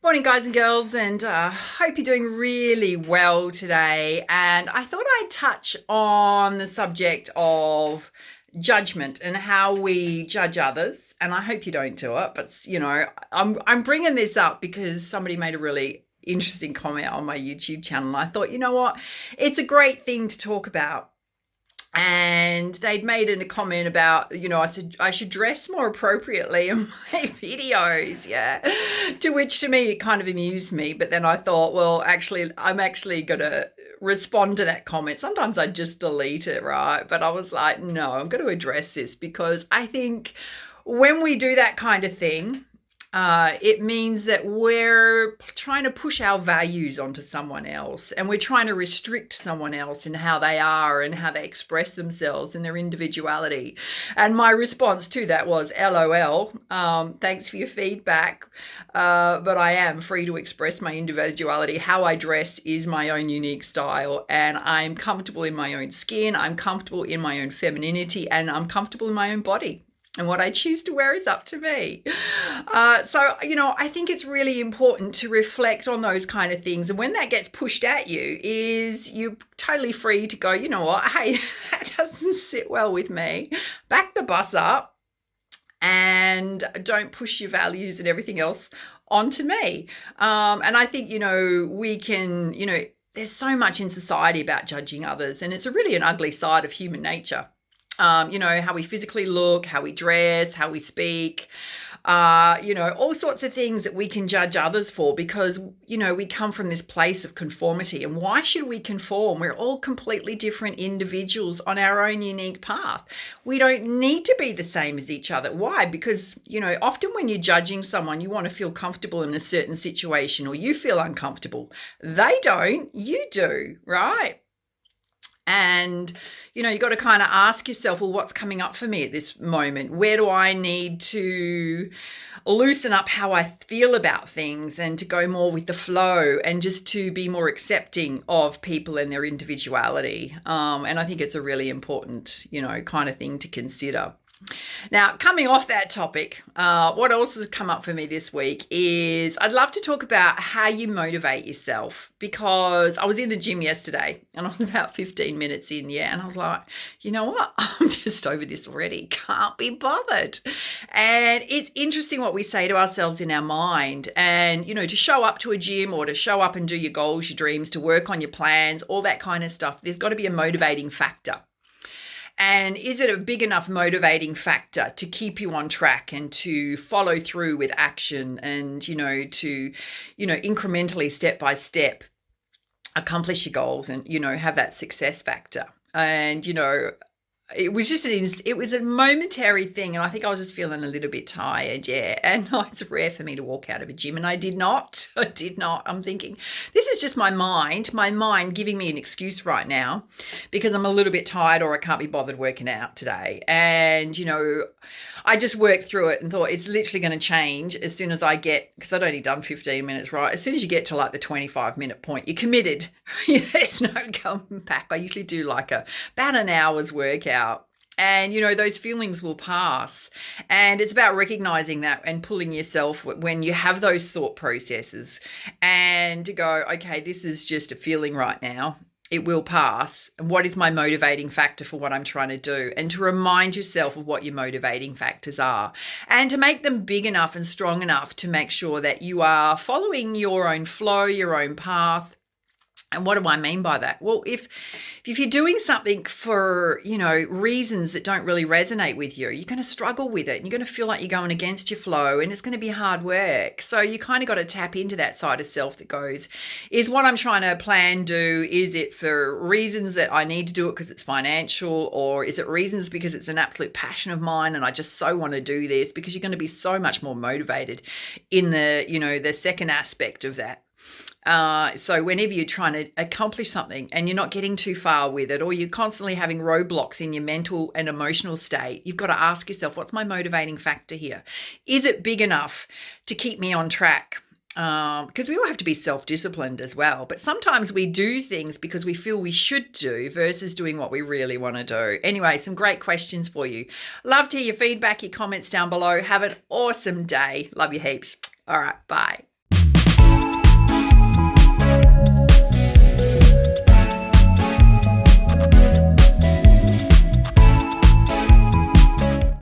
Morning, guys and girls, and hope you're doing really well today. And I thought I'd touch on the subject of judgment and how we judge others. And I hope you don't do it, but I'm bringing this up because somebody made a really interesting comment on my YouTube channel. And I thought, you know what, it's a great thing to talk about. And they'd made a comment about, I said I should dress more appropriately in my videos, yeah. To which, to me, it kind of amused me. But then I thought, well, actually, I'm actually going to respond to that comment. Sometimes I just delete it, right? But I was like, no, I'm going to address this because I think when we do that kind of thing, it means that we're trying to push our values onto someone else, and we're trying to restrict someone else in how they are and how they express themselves and their individuality. And my response to that was, LOL, thanks for your feedback, but I am free to express my individuality. How I dress is my own unique style, and I'm comfortable in my own skin, I'm comfortable in my own femininity, and I'm comfortable in my own body. And what I choose to wear is up to me. I think it's really important to reflect on those kind of things. And when that gets pushed at you, is you're totally free to go, you know what, hey, that doesn't sit well with me. Back the bus up and don't push your values and everything else onto me. And I think, we can, there's so much in society about judging others, and it's really an ugly side of human nature. How we physically look, how we dress, how we speak, all sorts of things that we can judge others for because, we come from this place of conformity. And why should we conform? We're all completely different individuals on our own unique path. We don't need to be the same as each other. Why? Because, often when you're judging someone, you want to feel comfortable in a certain situation or you feel uncomfortable. They don't, you do, right? And, you've got to kind of ask yourself, well, what's coming up for me at this moment? Where do I need to loosen up how I feel about things and to go more with the flow and just to be more accepting of people and their individuality? And I think it's a really important, kind of thing to consider. Now, coming off that topic, what else has come up for me this week is I'd love to talk about how you motivate yourself, because I was in the gym yesterday and I was about 15 minutes in, and I was like, you know what? I'm just over this already. Can't be bothered. And it's interesting what we say to ourselves in our mind. And, to show up to a gym or to show up and do your goals, your dreams, to work on your plans, all that kind of stuff, there's got to be a motivating factor. And is it a big enough motivating factor to keep you on track and to follow through with action and, to, incrementally, step by step, accomplish your goals and, have that success factor? And, it was just it was a momentary thing, and I think I was just feeling a little bit tired, and it's rare for me to walk out of a gym, and I did not. I'm thinking, this is just my mind giving me an excuse right now because I'm a little bit tired or I can't be bothered working out today. And, I just worked through it and thought it's literally going to change as soon as I get, because I'd only done 15 minutes, right? As soon as you get to like the 25-minute point, you're committed. There's no coming back. I usually do like about an hour's workout. And, those feelings will pass. And it's about recognizing that and pulling yourself when you have those thought processes and to go, okay, this is just a feeling right now. It will pass. And what is my motivating factor for what I'm trying to do? And to remind yourself of what your motivating factors are and to make them big enough and strong enough to make sure that you are following your own flow, your own path. And what do I mean by that? Well, if you're doing something for, reasons that don't really resonate with you, you're going to struggle with it and you're going to feel like you're going against your flow and it's going to be hard work. So you kind of got to tap into that side of self that goes, is what I'm trying to do, is it for reasons that I need to do it because it's financial, or is it reasons because it's an absolute passion of mine and I just so want to do this? Because you're going to be so much more motivated in the second aspect of that. So whenever you're trying to accomplish something and you're not getting too far with it, or you're constantly having roadblocks in your mental and emotional state, you've got to ask yourself, what's my motivating factor here? Is it big enough to keep me on track? Because we all have to be self-disciplined as well. But sometimes we do things because we feel we should do versus doing what we really want to do. Anyway, some great questions for you. Love to hear your feedback, your comments down below. Have an awesome day. Love you heaps. All right, bye.